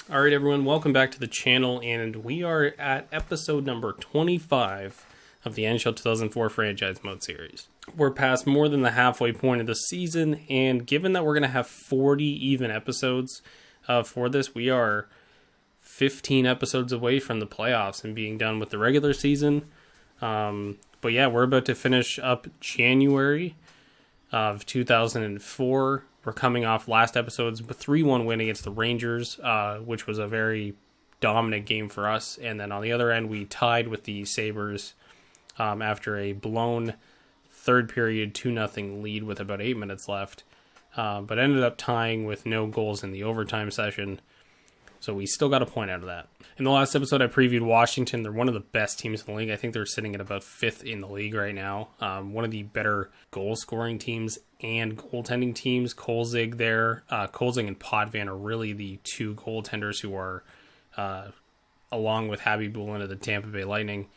Alright everyone, welcome back to the channel, and we are at episode number 25 of the NHL 2004 Franchise Mode series. We're past more than the halfway point of the season, and given that we're going to have 40 even episodes for this, we are 15 episodes away from the playoffs and being done with the regular season. But yeah, we're about to finish up January of 2004. We're coming off last episode's 3-1 win against the Rangers, which was a very dominant game for us. And then on the other end, we tied with the Sabres after a blown third period 2-0 lead with about 8 minutes left. But ended up tying with no goals in the overtime session. So we still got a point out of that. In the last episode, I previewed Washington. They're one of the best teams in the league. I think they're sitting at about 5th in the league right now. One of the better goal-scoring teams and goaltending teams. Kolzig there. Kolzig and Potvin are really the two goaltenders who are, along with Habby Bulin of the Tampa Bay Lightning,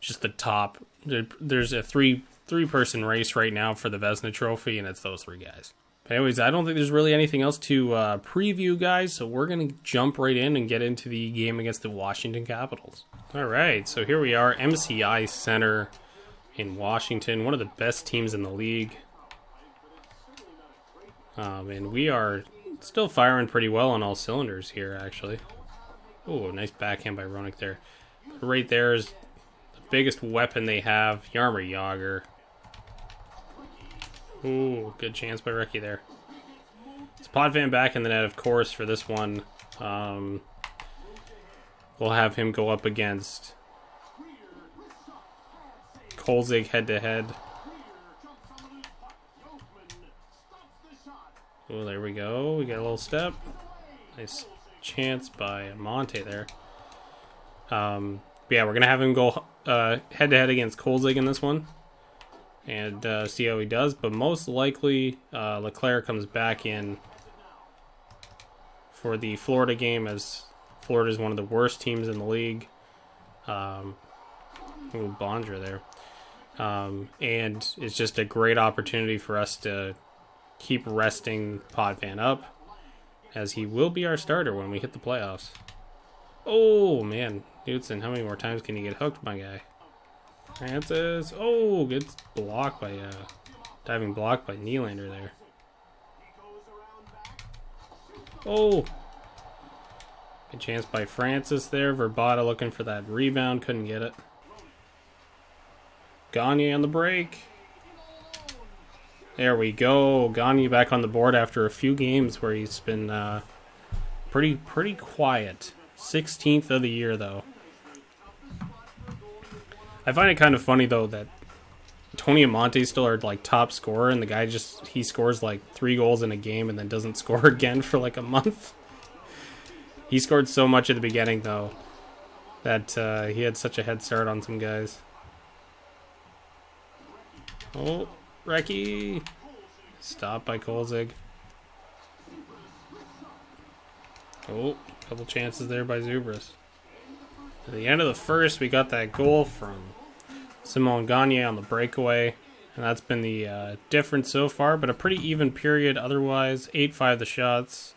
just the top. There's a three-person race right now for the Vezina Trophy, and it's those three guys. Anyways, I don't think there's really anything else to preview, guys, so we're going to jump right in and get into the game against the Washington Capitals. All right, so here we are, MCI Center in Washington, one of the best teams in the league. And we are still firing pretty well on all cylinders here, actually. Oh, nice backhand by Roenick there. But right there is the biggest weapon they have, Jaromir Jagr. Ooh, good chance by Ricky there. It's Potvin back in the net, of course, for this one. We'll have him go up against Kolzig head-to-head. Oh, there we go. We got a little step. Nice chance by Monte there. Yeah, we're going to have him go head-to-head against Kolzig in this one. And see how he does, but most likely Leclerc comes back in for the Florida game, as Florida is one of the worst teams in the league. Bondra there. And it's just a great opportunity for us to keep resting Potvin up, as he will be our starter when we hit the playoffs. Oh, man. Knutson, how many more times can you get hooked, my guy? Francis. Oh, good block by diving block by Nylander there. Oh, good chance by Francis there. Verbata looking for that rebound, couldn't get it. Gagne on the break. There we go. Gagne back on the board after a few games where he's been pretty quiet. 16th of the year though. I find it kind of funny, though, that Tony and Monte still are, like, top scorer, and the guy he scores, like, 3 goals in a game and then doesn't score again for, like, a month. He scored so much at the beginning, though, that he had such a head start on some guys. Oh, Recchi. Stopped by Kolzig. Oh, couple chances there by Zubris. At the end of the first, we got that goal from Simon Gagne on the breakaway, and that's been the difference so far, but a pretty even period otherwise. 8-5 the shots.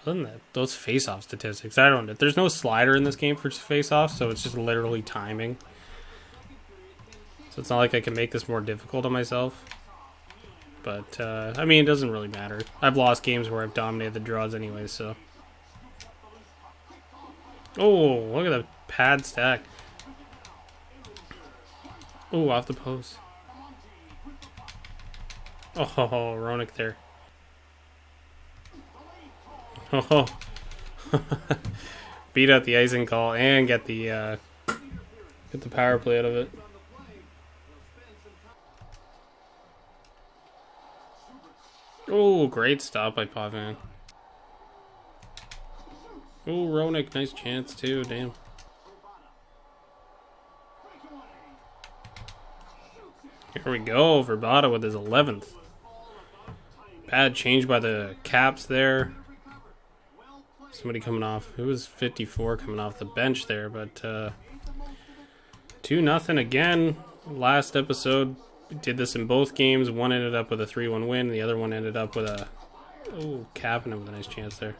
Other than that, those face-off statistics, there's no slider in this game for face-off, so it's just literally timing. So it's not like I can make this more difficult on myself. But, I mean, it doesn't really matter. I've lost games where I've dominated the draws anyway, so. Oh, look at the pad stack. Oh, off the post. Oh, Roenick there. Oh, beat out the icing call and get the power play out of it. Oh, great stop by Potvin. Oh, Roenick, nice chance too, damn. Here we go, Verbata with his 11th. Bad change by the Caps there. Somebody coming off, who was 54 coming off the bench there, but 2-0 again. Last episode, we did this in both games. One ended up with a 3-1 win, the other one ended up with a, Kapanen with a nice chance there.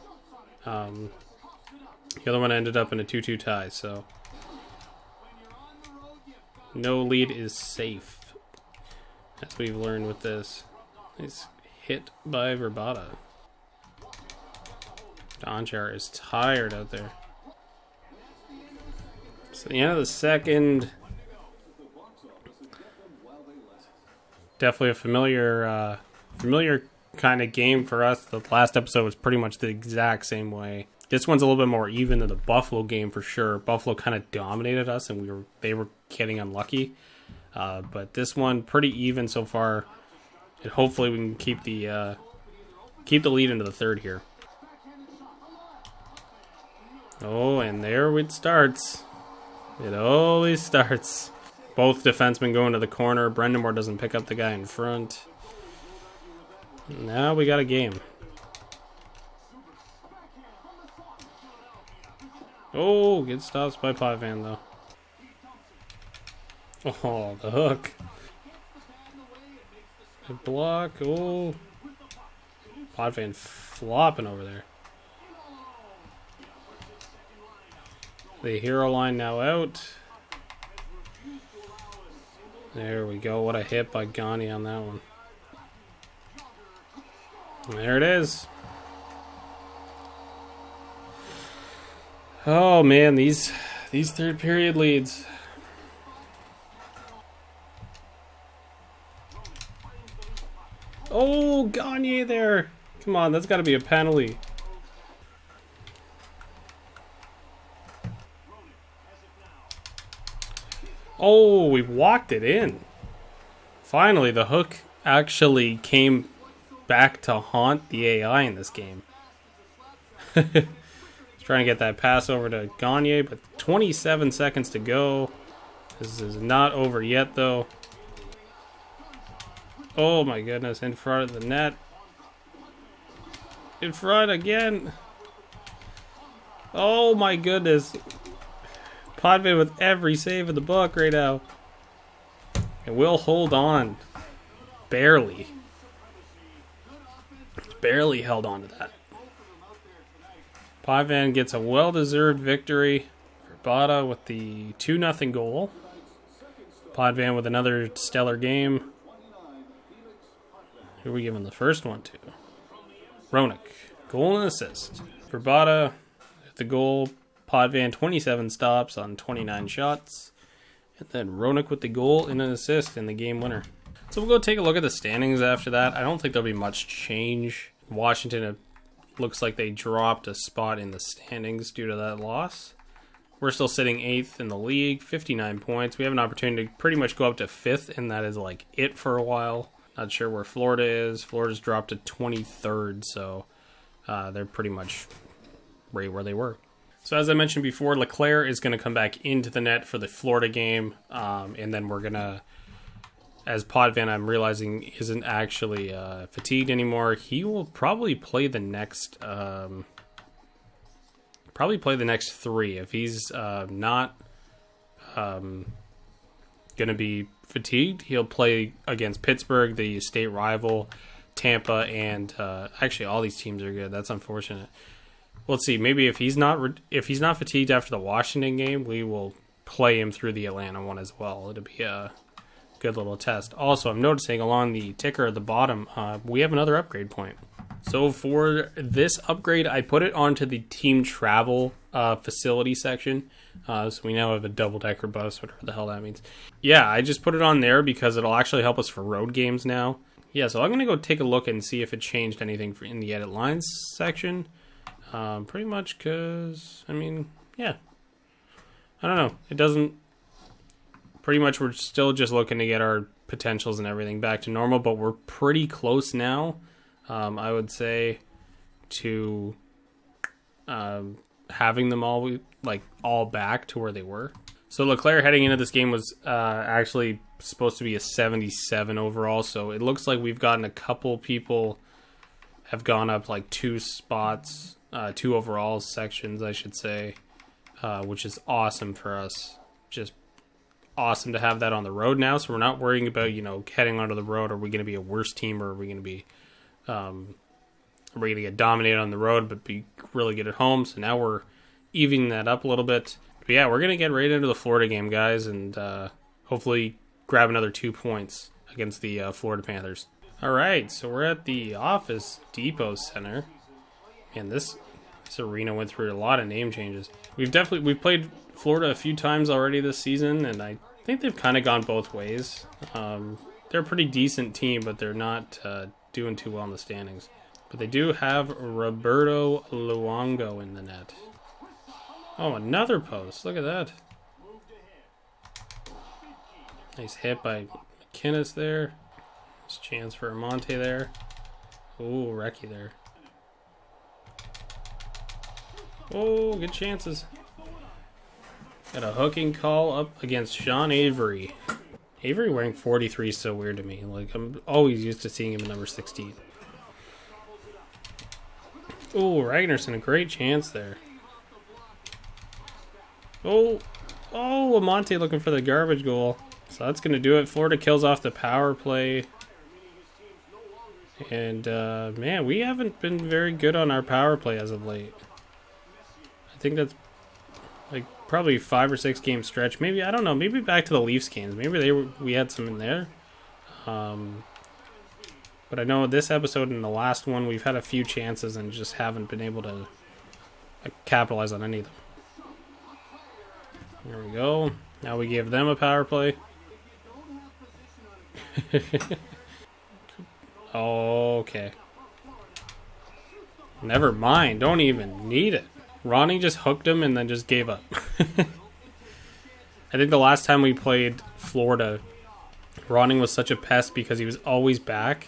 The other one ended up in a 2-2 tie, so no lead is safe. As we've learned with this. Nice hit by Verbata. Donchar is tired out there. So the end of the second. Definitely a familiar kind of game for us. The last episode was pretty much the exact same way. This one's a little bit more even than the Buffalo game for sure. Buffalo kind of dominated us, and they were getting unlucky. But this one pretty even so far. And hopefully we can keep the lead into the third here. Oh, and there it starts. It always starts. Both defensemen go into the corner. Brendamore doesn't pick up the guy in front. Now we got a game. Oh, good stops by Potvin though. Oh, the hook. Good block. Oh. Potvin flopping over there. The hero line now out. There we go. What a hit by Gagne on that one. And there it is. Oh man, these third period leads. Oh, Gagne there. Come on, that's got to be a penalty. Oh, we walked it in. Finally, the hook actually came back to haunt the AI in this game. Trying to get that pass over to Gagne, but 27 seconds to go. This is not over yet, though. Oh my goodness, in front of the net. In front again. Oh my goodness. Potvin with every save in the book right now. And we'll hold on. Barely. Barely held on to that. Potvin gets a well-deserved victory. Verbata with the 2-0 goal. Potvin with another stellar game. Who are we giving the first one to? Roenick. Goal and assist. Verbata with the goal. Potvin 27 stops on 29 shots. And then Roenick with the goal and an assist in the game winner. So we'll go take a look at the standings after that. I don't think there'll be much change. Washington, it looks like they dropped a spot in the standings due to that loss. We're still sitting 8th in the league, 59 points. We have an opportunity to pretty much go up to 5th, and that is like it for a while. Not sure where Florida is. Florida's dropped to 23rd, so they're pretty much right where they were. So as I mentioned before, Leclerc is going to come back into the net for the Florida game, and then we're going to, as Potvin, I'm realizing, isn't actually fatigued anymore. He will probably play the next, three. If he's not going to be fatigued, he'll play against Pittsburgh, the state rival, Tampa, and actually all these teams are good. That's unfortunate. Let's see. Maybe if he's not fatigued after the Washington game, we will play him through the Atlanta one as well. It'll be a good little test. Also, I'm noticing along the ticker at the bottom, we have another upgrade point. So for this upgrade, I put it onto the team travel facility section. So we now have a double-decker bus, whatever the hell that means. Yeah, I just put it on there because it'll actually help us for road games now. Yeah, so I'm going to go take a look and see if it changed anything in the edit lines section. Pretty much because, I mean, yeah. I don't know. It doesn't... Pretty much we're still just looking to get our potentials and everything back to normal, but we're pretty close now, I would say, to having them all back to where they were. So Leclerc heading into this game was actually supposed to be a 77 overall, so it looks like we've gotten a couple people have gone up like 2 spots, 2 overall sections, I should say, which is awesome for us. Just awesome to have that on the road now, so we're not worrying about, heading onto the road. Are we going to be a worse team, or are we going to be are we going to get dominated on the road but be really good at home? So now we're evening that up a little bit. But yeah, we're going to get right into the Florida game, guys, and hopefully grab another 2 points against the Florida Panthers. All right, so we're at the Office Depot Center. And this arena went through a lot of name changes. We've played Florida a few times already this season, and I think they've kind of gone both ways. They're a pretty decent team, but they're not doing too well in the standings. But they do have Roberto Luongo in the net. Oh, another post. Look at that. Nice hit by McInnes there. Nice chance for Amante there. Ooh, Recchi there. Oh, good chances. Got a hooking call up against Sean Avery. Avery wearing 43 is so weird to me. Like, I'm always used to seeing him in number 16. Oh, Ragnarsson, a great chance there. Oh, Amante looking for the garbage goal. So that's going to do it. Florida kills off the power play. And, man, we haven't been very good on our power play as of late. I think that's like probably 5 or 6 game stretch. Maybe, I don't know, maybe back to the Leafs games. Maybe we had some in there. But I know this episode and the last one, we've had a few chances and just haven't been able to capitalize on any of them. There we go. Now we give them a power play. Okay. Never mind. Don't even need it. Ronnie just hooked him and then just gave up. I think the last time we played Florida, Ronnie was such a pest because he was always back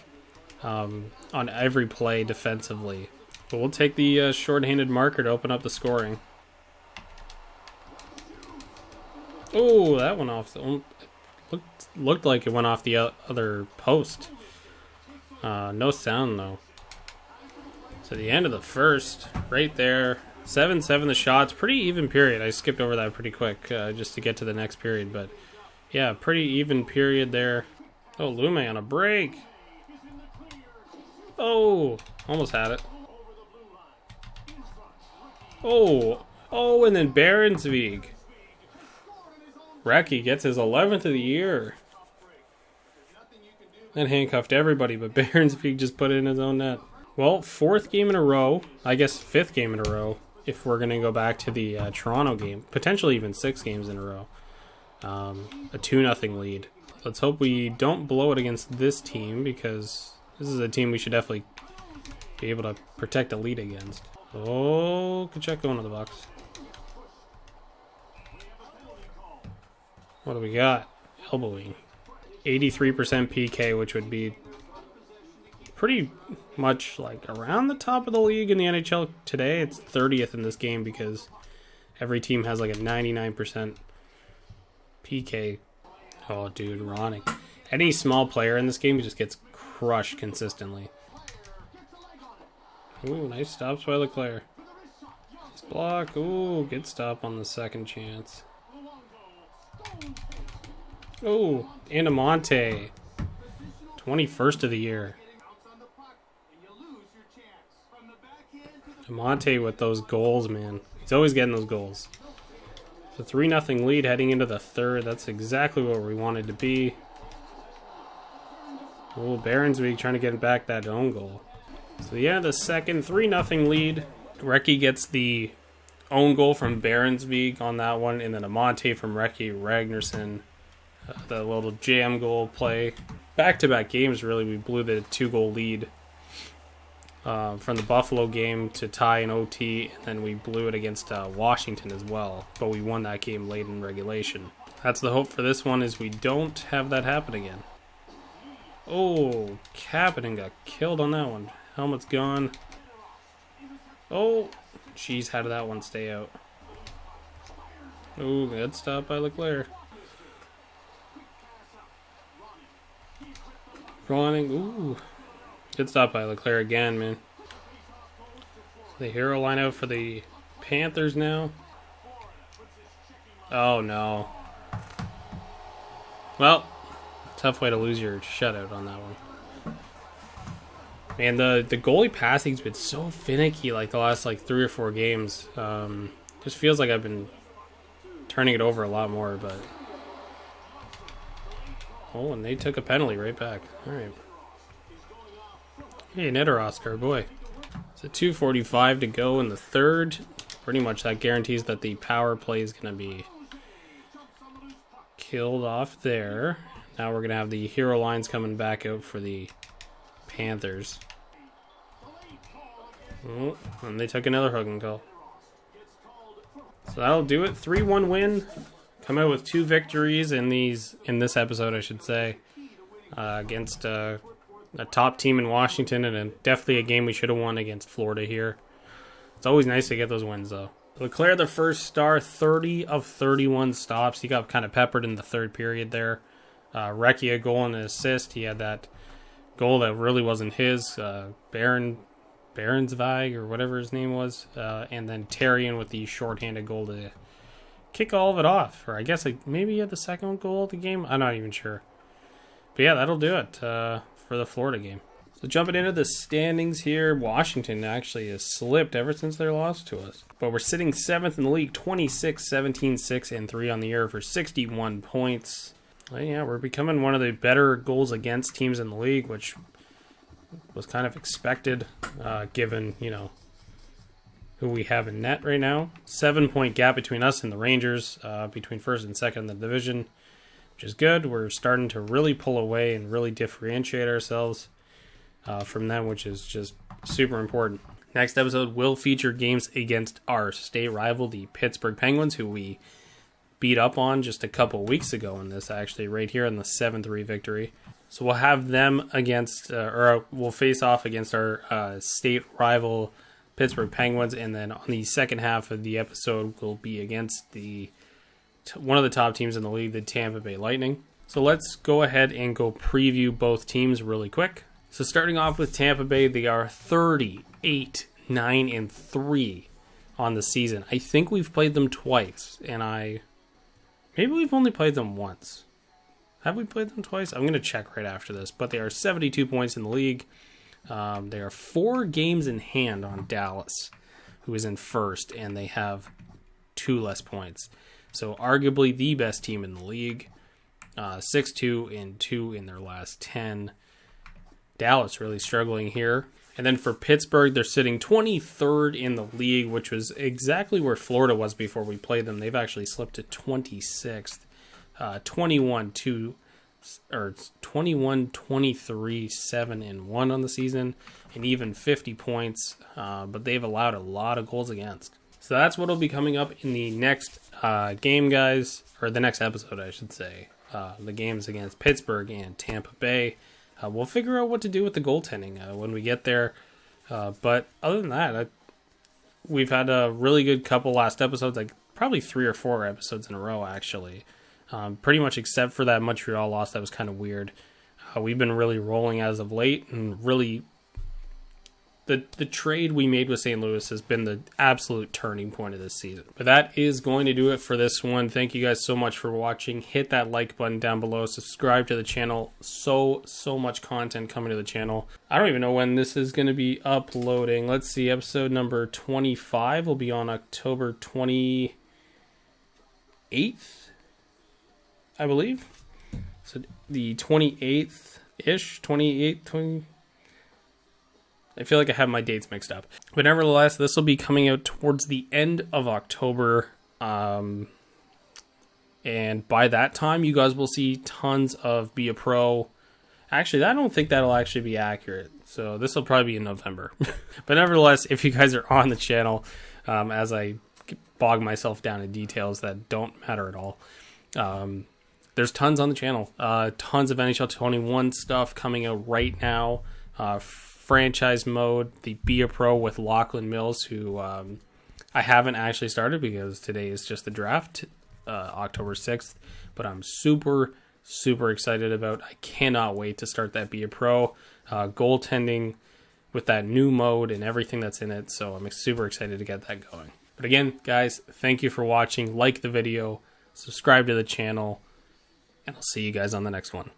on every play defensively. But we'll take the short-handed marker to open up the scoring. Oh, that went off. Looked like it went off the other post. No sound, though. So the end of the first, right there. 7-7 the shots. Pretty even period. I skipped over that pretty quick just to get to the next period. But, yeah, pretty even period there. Oh, Lume on a break. Oh, almost had it. Oh, and then Berensvig. Recchi gets his 11th of the year. And handcuffed everybody, but Berensvig just put it in his own net. Well, 4th game in a row. I guess 5th game in a row. If we're going to go back to the Toronto game. Potentially even 6 games in a row. A 2-0 lead. Let's hope we don't blow it against this team, because this is a team we should definitely be able to protect a lead against. Oh, Kachuk going to the box. What do we got? Elbowing. 83% PK, which would be pretty much like around the top of the league in the NHL today. It's 30th in this game because every team has like a 99% PK. Oh, dude, Ronick. Any small player in this game just gets crushed consistently. Ooh, nice stops by Leclerc. Nice block. Ooh, good stop on the second chance. Oh, and Amante. 21st of the year. Amante with those goals, man. He's always getting those goals. So 3-0 lead heading into the third. That's exactly where we wanted to be. Oh, Berensvig trying to get back that own goal. So the end of the second, 3-0 lead. Recchi gets the own goal from Berensvig on that one, and then Amante from Recchi, Ragnarsson. The little jam goal play. Back-to-back games, really, we blew the 2-goal lead from the Buffalo game to tie in OT, and then we blew it against Washington as well, but we won that game late in regulation. That's the hope for this one, is we don't have that happen again. Oh, Kapanen got killed on that one. Helmet's gone. Oh, jeez, how did that one stay out? Oh, good stop by Leclerc. Running, ooh. Good stop by Leclerc again, man. The hero line out for the Panthers now. Oh, no. Well, tough way to lose your shutout on that one. Man, the goalie passing's been so finicky like the last 3 or 4 games. Just feels like I've been turning it over a lot more, but... Oh, and they took a penalty right back. Alright. Hey, Netter Oscar, boy. So 2:45 to go in the third. Pretty much that guarantees that the power play is going to be killed off there. Now we're going to have the hero lines coming back out for the Panthers. Oh, and they took another hooking call. So that'll do it. 3-1 win. Come out with 2 victories in this episode, I should say, against a top team in Washington, and definitely a game we should have won against Florida here. It's always nice to get those wins, though. Leclerc, the first star, 30 of 31 stops. He got kind of peppered in the third period there. Recchi, a goal and an assist. He had that goal that really wasn't his. Baronsvig, or whatever his name was. And then Terrian with the shorthanded goal to kick all of it off. Or I guess maybe he had the second goal of the game. I'm not even sure. But yeah, that'll do it for the Florida game. So jumping into the standings here, Washington actually has slipped ever since their loss to us. But we're sitting 7th in the league, 26, 17, 6, and 3 on the year for 61 points. Well, yeah, we're becoming one of the better goals against teams in the league, which was kind of expected given, who we have in net right now. 7-point gap between us and the Rangers, between first and second in the division, which is good. We're starting to really pull away and really differentiate ourselves from them, which is just super important. Next episode will feature games against our state rival, the Pittsburgh Penguins, who we beat up on just a couple weeks ago in this, actually, right here in the 7-3 victory. So we'll have them against, we'll face off against our state rival, Pittsburgh Penguins, and then on the second half of the episode, we'll be against one of the top teams in the league, the Tampa Bay Lightning. So let's go ahead and go preview both teams really quick. So starting off with Tampa Bay, they are 38, 9, and 3 on the season. I think we've played them twice, and maybe we've only played them once. Have we played them twice? I'm going to check right after this, but they are 72 points in the league. They are 4 games in hand on Dallas, who is in first, and they have 2 less points. So arguably the best team in the league. 6-2 and 2 in their last 10. Dallas really struggling here. And then for Pittsburgh, they're sitting 23rd in the league, which was exactly where Florida was before we played them. They've actually slipped to 26th. 21-23, 7-1 on the season, and even 50 points. But they've allowed a lot of goals against. So that's what will be coming up in the next game, guys, or the next episode, I should say. The games against Pittsburgh and Tampa Bay. We'll figure out what to do with the goaltending when we get there. But other than that, we've had a really good couple last episodes, like probably 3 or 4 episodes in a row, actually. Pretty much except for that Montreal loss that was kind of weird. We've been really rolling as of late, and really the trade we made with St. Louis has been the absolute turning point of this season. But that is going to do it for this one. Thank you guys so much for watching. Hit that like button down below. Subscribe to the channel. So much content coming to the channel. I don't even know when this is going to be uploading. Let's see. Episode number 25 will be on October 28th, I believe. So the 28th-ish, 28th, 20... I feel like I have my dates mixed up. But nevertheless, this will be coming out towards the end of October. And by that time, you guys will see tons of Be a Pro. Actually, I don't think that'll actually be accurate. So this will probably be in November. But nevertheless, if you guys are on the channel, as I bog myself down in details that don't matter at all, there's tons on the channel. Tons of NHL 21 stuff coming out right now. Franchise mode, the Be a Pro with Lachlan Mills, who I haven't actually started because today is just the draft, October 6th. But I'm super excited about. I cannot wait to start that Be a Pro. Goaltending with that new mode and everything that's in it. So I'm super excited to get that going. But again, guys, thank you for watching. Like the video, subscribe to the channel, and I'll see you guys on the next one.